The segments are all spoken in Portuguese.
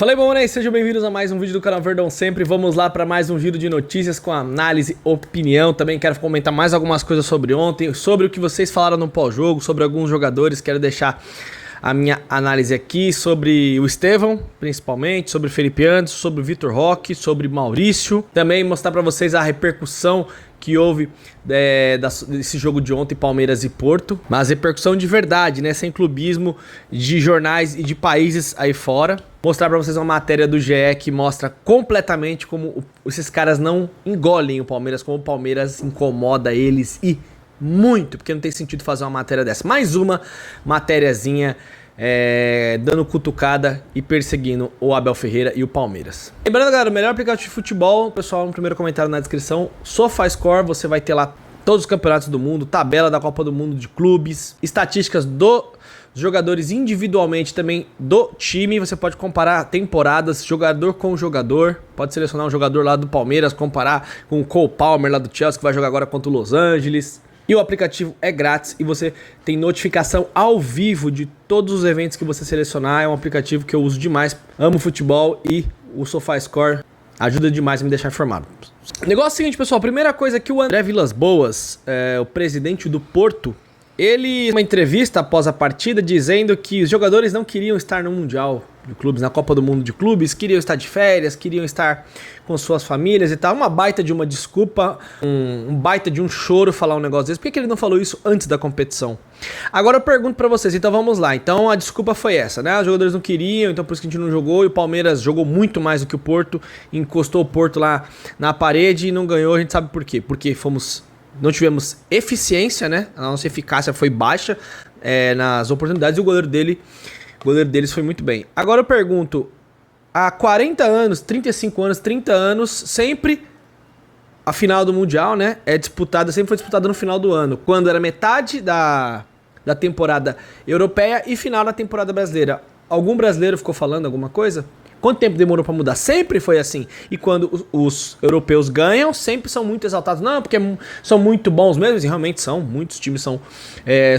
Fala aí, mamonéis, sejam bem-vindos a mais um vídeo do canal Verdão Sempre. Vamos lá para mais um giro de notícias com análise, opinião. Também quero comentar mais algumas coisas sobre ontem, sobre o que vocês falaram no pós-jogo, sobre alguns jogadores. Quero deixar a minha análise aqui sobre o Estevão, principalmente, sobre o Felipe Anderson, sobre o Vitor Roque, sobre Maurício. Também mostrar para vocês a repercussão que houve desse jogo de ontem, Palmeiras e Porto. Mas repercussão de verdade, né? Sem clubismo, de jornais e de países aí fora. Mostrar pra vocês uma matéria do GE que mostra completamente como esses caras não engolem o Palmeiras, como o Palmeiras incomoda eles e muito, porque não tem sentido fazer uma matéria dessa. Mais uma matériazinha dando cutucada e perseguindo o Abel Ferreira e o Palmeiras. Lembrando, galera, o melhor aplicativo de futebol, pessoal, no primeiro comentário na descrição, SofaScore, você vai ter lá todos os campeonatos do mundo, tabela da Copa do Mundo de clubes, estatísticas dos jogadores individualmente também do time. Você pode comparar temporadas, jogador com jogador. Pode selecionar um jogador lá do Palmeiras, comparar com o Cole Palmer lá do Chelsea, que vai jogar agora contra o Los Angeles. E o aplicativo é grátis e você tem notificação ao vivo de todos os eventos que você selecionar. É um aplicativo que eu uso demais, amo futebol e o SofaScore ajuda demais a me deixar informado. Negócio é o seguinte, pessoal, primeira coisa que o André Vilas-Boas, o presidente do Porto, ele uma entrevista após a partida dizendo que os jogadores não queriam estar no Mundial de Clubes, na Copa do Mundo de Clubes, queriam estar de férias, queriam estar com suas famílias e tal. Uma baita de uma desculpa, um baita de um choro falar um negócio desse. Por que ele não falou isso antes da competição? Agora eu pergunto pra vocês, então vamos lá. Então a desculpa foi essa, né? Os jogadores não queriam, então por isso que a gente não jogou. E o Palmeiras jogou muito mais do que o Porto, encostou o Porto lá na parede e não ganhou. A gente sabe por quê? Porque não tivemos eficiência, né? A nossa eficácia foi baixa nas oportunidades e o goleiro deles foi muito bem. Agora eu pergunto, há 40 anos, 35 anos, 30 anos, sempre a final do Mundial, né? Sempre foi disputada no final do ano, quando era metade da temporada europeia e final da temporada brasileira. Algum brasileiro ficou falando alguma coisa? Quanto tempo demorou pra mudar? Sempre foi assim. E quando os europeus ganham, sempre são muito exaltados. Não, porque são muito bons mesmo, e realmente são. Muitos times são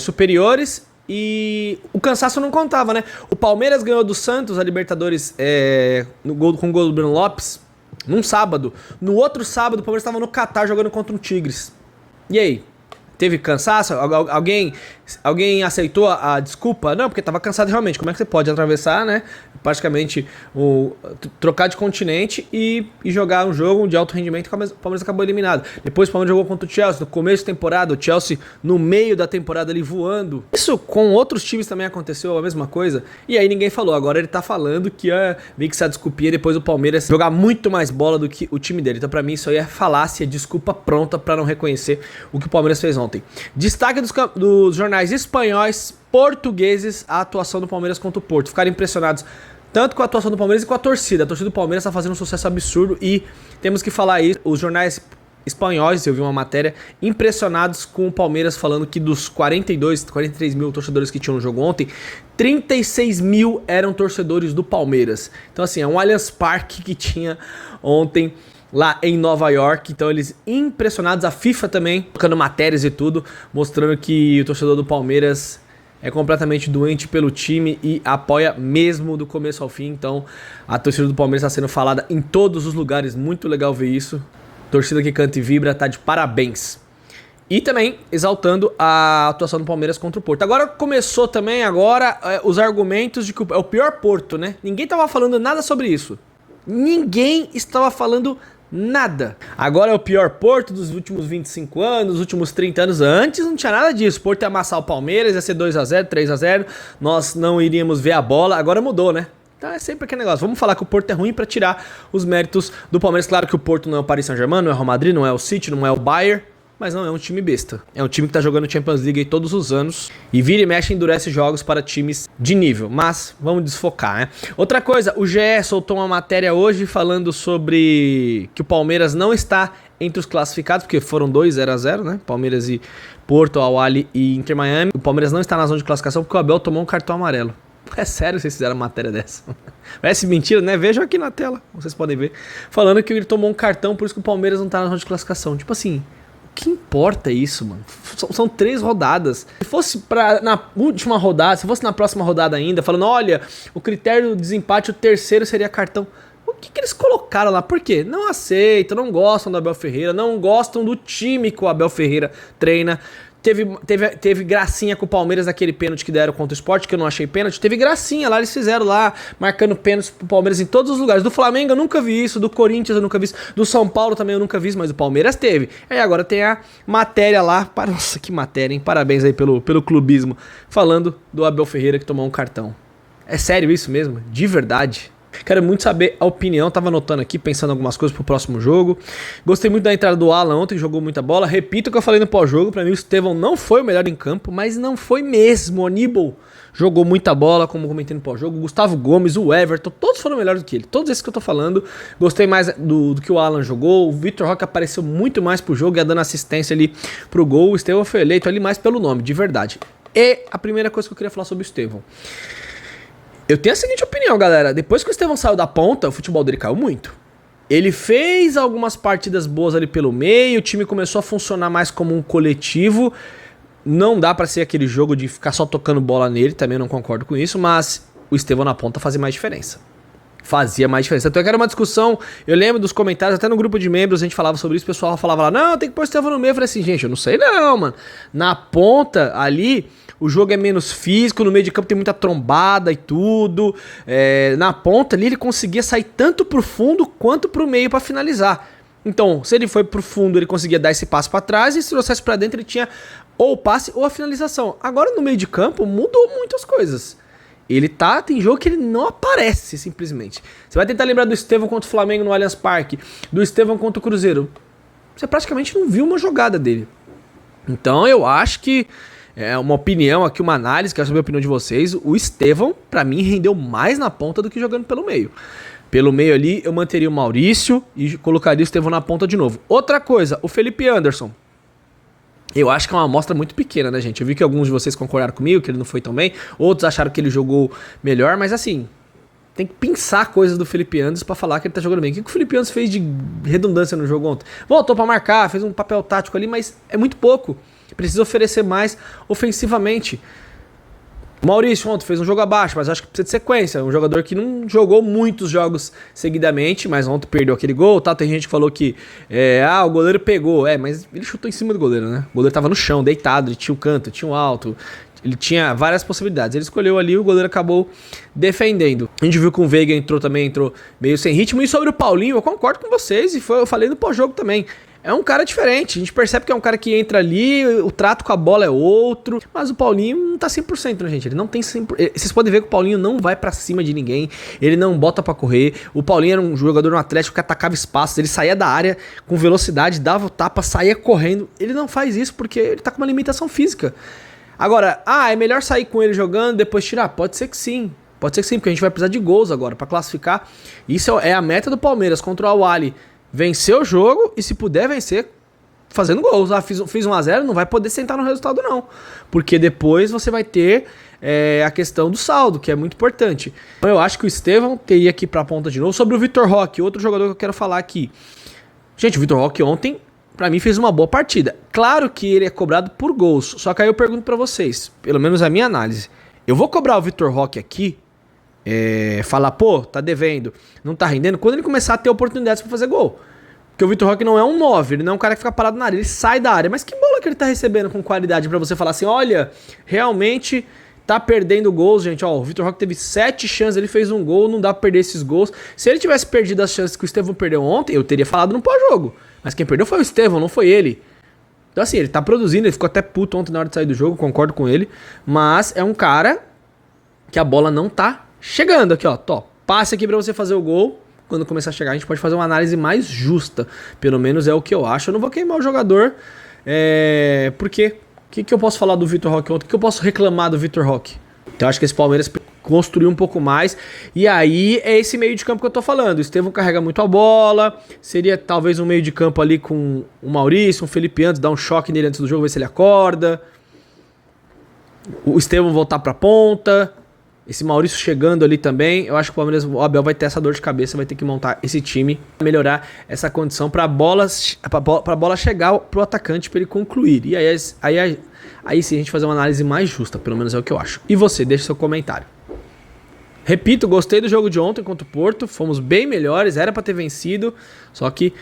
superiores. E o cansaço não contava, né? O Palmeiras ganhou do Santos a Libertadores com o gol do Bruno Lopes num sábado. No outro sábado, o Palmeiras estava no Catar jogando contra o Tigres. E aí? Teve cansaço? Alguém aceitou a desculpa? Não, porque estava cansado realmente. Como é que você pode atravessar, né? Praticamente trocar de continente e jogar um jogo de alto rendimento que o Palmeiras acabou eliminado. Depois o Palmeiras jogou contra o Chelsea no começo da temporada, o Chelsea no meio da temporada ali voando. Isso com outros times também aconteceu a mesma coisa. E aí ninguém falou. Agora ele tá falando que meio que essa desculpinha depois o Palmeiras jogar muito mais bola do que o time dele. Então pra mim isso aí é falácia, desculpa pronta pra não reconhecer o que o Palmeiras fez ontem. Destaque dos jornais espanhóis, portugueses, a atuação do Palmeiras contra o Porto. Ficaram impressionados tanto com a atuação do Palmeiras e com a torcida. A torcida do Palmeiras está fazendo um sucesso absurdo e temos que falar isso. Os jornais espanhóis, eu vi uma matéria, impressionados com o Palmeiras, falando que dos 43 mil torcedores que tinham no jogo ontem, 36 mil eram torcedores do Palmeiras. Então assim, é um Allianz Parque que tinha ontem lá em Nova York. Então eles impressionados, a FIFA também, colocando matérias e tudo, mostrando que o torcedor do Palmeiras é completamente doente pelo time e apoia mesmo do começo ao fim. Então a torcida do Palmeiras está sendo falada em todos os lugares, muito legal ver isso. Torcida que canta e vibra, tá de parabéns. E também exaltando a atuação do Palmeiras contra o Porto. Agora começou também os argumentos de que é o pior Porto, né? Ninguém tava falando nada sobre isso. Ninguém estava falando nada. Agora é o pior Porto dos últimos 25 anos, dos últimos 30 anos. Antes não tinha nada disso. O Porto ia amassar o Palmeiras, ia ser 2-0, 3-0. Nós não iríamos ver a bola. Agora mudou, né? Então é sempre aquele negócio. Vamos falar que o Porto é ruim pra tirar os méritos do Palmeiras. Claro que o Porto não é o Paris Saint-Germain, não é o Real Madrid, não é o City, não é o Bayern. Mas não é um time besta. É um time que tá jogando Champions League aí todos os anos. E vira e mexe endurece jogos para times de nível. Mas vamos desfocar, né? Outra coisa, o GE soltou uma matéria hoje falando sobre que o Palmeiras não está entre os classificados, porque foram 0-0, né? Palmeiras e Porto, Al-Ahly e Inter Miami. O Palmeiras não está na zona de classificação porque o Abel tomou um cartão amarelo. É sério vocês fizeram uma matéria dessa? Parece mentira, né? Vejam aqui na tela, vocês podem ver. Falando que ele tomou um cartão, por isso que o Palmeiras não tá na zona de classificação. Tipo assim, que importa isso, mano? São 3 rodadas. Se fosse na última rodada, se fosse na próxima rodada ainda, falando, olha, o critério do desempate, o terceiro seria cartão. O que eles colocaram lá? Por quê? Não aceitam, não gostam do Abel Ferreira, não gostam do time que o Abel Ferreira treina. Teve gracinha com o Palmeiras naquele pênalti que deram contra o Sport, que eu não achei pênalti. Teve gracinha lá, eles fizeram lá, marcando pênaltis pro Palmeiras em todos os lugares. Do Flamengo eu nunca vi isso, do Corinthians eu nunca vi isso, do São Paulo também eu nunca vi isso, mas o Palmeiras teve. Aí agora tem a matéria lá, nossa, que matéria, hein? Parabéns aí pelo clubismo, falando do Abel Ferreira que tomou um cartão. É sério isso mesmo? De verdade? Quero muito saber a opinião, tava anotando aqui, pensando em algumas coisas pro próximo jogo. Gostei muito da entrada do Alan ontem, jogou muita bola. Repito o que eu falei no pós-jogo, pra mim o Estevão não foi o melhor em campo, mas não foi mesmo. O Aníbal jogou muita bola, como comentei no pós-jogo. O Gustavo Gomes, o Everton, todos foram melhores do que ele. Todos esses que eu tô falando. Gostei mais do que o Alan jogou. O Vitor Roque apareceu muito mais pro jogo, ia dando assistência ali pro gol. O Estevão foi eleito ali mais pelo nome, de verdade. E a primeira coisa que eu queria falar sobre o Estevão. Eu tenho a seguinte opinião, galera. Depois que o Estevão saiu da ponta, o futebol dele caiu muito. Ele fez algumas partidas boas ali pelo meio, o time começou a funcionar mais como um coletivo. Não dá pra ser aquele jogo de ficar só tocando bola nele, também não concordo com isso, mas o Estevão na ponta fazia mais diferença. Fazia mais diferença. Então eu quero uma discussão, eu lembro dos comentários, até no grupo de membros a gente falava sobre isso, o pessoal falava lá, não, tem que pôr o Estevão no meio. Eu falei assim, gente, eu não sei não, mano. Na ponta ali, o jogo é menos físico, no meio de campo tem muita trombada e tudo. Na ponta ali ele conseguia sair tanto pro fundo quanto pro meio pra finalizar. Então, se ele foi pro fundo, ele conseguia dar esse passo pra trás, e se trouxesse pra dentro, ele tinha ou o passe ou a finalização. Agora, no meio de campo, mudou muitas coisas. Tem jogo que ele não aparece, simplesmente. Você vai tentar lembrar do Estevão contra o Flamengo no Allianz Parque, do Estevão contra o Cruzeiro. Você praticamente não viu uma jogada dele. Então, eu acho que é uma opinião aqui, uma análise, quero saber a opinião de vocês. O Estevão, pra mim, rendeu mais na ponta do que jogando pelo meio. Pelo meio ali, eu manteria o Maurício e colocaria o Estevão na ponta de novo. Outra coisa, o Felipe Anderson. Eu acho que é uma amostra muito pequena, né, gente? Eu vi que alguns de vocês concordaram comigo, que ele não foi tão bem. Outros acharam que ele jogou melhor, mas assim, tem que pensar coisas do Felipe Anderson pra falar que ele tá jogando bem. O que o Felipe Anderson fez de redundância no jogo ontem? Voltou pra marcar, fez um papel tático ali, mas é muito pouco. Precisa oferecer mais ofensivamente. O Maurício ontem fez um jogo abaixo, mas acho que precisa de sequência. É um jogador que não jogou muitos jogos seguidamente, mas ontem perdeu aquele gol, tá? Tem gente que falou que o goleiro pegou. Mas ele chutou em cima do goleiro, né? O goleiro tava no chão, deitado, ele tinha o canto, tinha o alto. Ele tinha várias possibilidades. Ele escolheu ali, o goleiro acabou defendendo. A gente viu que o Veiga entrou meio sem ritmo. E sobre o Paulinho, eu concordo com vocês, e eu falei no pós-jogo também. É um cara diferente, a gente percebe que é um cara que entra ali, o trato com a bola é outro, mas o Paulinho não tá 100%, né, gente? Ele não tem 100%. Vocês podem ver que o Paulinho não vai pra cima de ninguém, ele não bota pra correr. O Paulinho era um jogador no Atlético que atacava espaços, ele saía da área com velocidade, dava o tapa, saía correndo. Ele não faz isso porque ele tá com uma limitação física. Agora, é melhor sair com ele jogando e depois tirar? Pode ser que sim. Pode ser que sim, porque a gente vai precisar de gols agora pra classificar. Isso é a meta do Palmeiras contra o Al-Ahly. Vencer o jogo e, se puder vencer, fazendo gols. Fiz 1-0, não vai poder sentar no resultado não, porque depois você vai ter a questão do saldo, que é muito importante. Então eu acho que o Estevão teria que ir pra ponta de novo. Sobre o Vitor Roque, outro jogador que eu quero falar aqui. Gente, o Vitor Roque ontem, pra mim, fez uma boa partida. Claro que ele é cobrado por gols, só que aí eu pergunto pra vocês, pelo menos a minha análise. Eu vou cobrar o Vitor Roque aqui, falar, tá devendo, não tá rendendo, quando ele começar a ter oportunidades pra fazer gol. Porque o Vitor Roque não é um 9, ele não é um cara que fica parado na área, ele sai da área. Mas que bola que ele tá recebendo com qualidade pra você falar assim, olha, realmente tá perdendo gols, gente. O Vitor Roque teve 7 chances, ele fez um gol, não dá pra perder esses gols. Se ele tivesse perdido as chances que o Estevão perdeu ontem, eu teria falado no pós-jogo. Mas quem perdeu foi o Estevão, não foi ele. Então assim, ele tá produzindo, ele ficou até puto ontem na hora de sair do jogo, concordo com ele. Mas é um cara que a bola não tá chegando aqui, passe aqui pra você fazer o gol. Quando começar a chegar, a gente pode fazer uma análise mais justa. Pelo menos é o que eu acho. Eu não vou queimar o jogador. Porque o que eu posso falar do Vitor Roque ontem? O que eu posso reclamar do Vitor Roque? Então eu acho que esse Palmeiras construiu um pouco mais. E aí é esse meio de campo que eu tô falando. O Estevão carrega muito a bola. Seria talvez um meio de campo ali com o Maurício, um Felipe Anderson, dar um choque nele antes do jogo, ver se ele acorda. O Estevão voltar pra ponta. Esse Maurício chegando ali também, eu acho que o Palmeiras, o Abel vai ter essa dor de cabeça, vai ter que montar esse time, melhorar essa condição pra bola chegar pro atacante pra ele concluir. E aí sim a gente fazer uma análise mais justa, pelo menos é o que eu acho. E você, deixa seu comentário. Repito, gostei do jogo de ontem contra o Porto, fomos bem melhores, era pra ter vencido, só que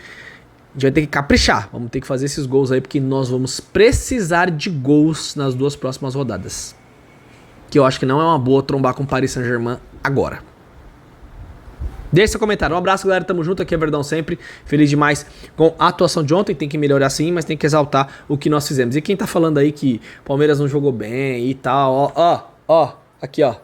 a gente vai ter que caprichar, vamos ter que fazer esses gols aí, porque nós vamos precisar de gols nas 2 próximas rodadas. Que eu acho que não é uma boa trombar com o Paris Saint-Germain agora. Deixe seu comentário. Um abraço, galera. Tamo junto aqui, é Verdão sempre. Feliz demais com a atuação de ontem. Tem que melhorar sim, mas tem que exaltar o que nós fizemos. E quem tá falando aí que o Palmeiras não jogou bem e tal, aqui, ó.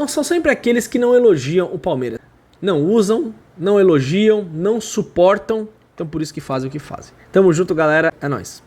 São sempre aqueles que não elogiam o Palmeiras. Não usam, não elogiam, não suportam. Então por isso que fazem o que fazem. Tamo junto, galera. É nóis.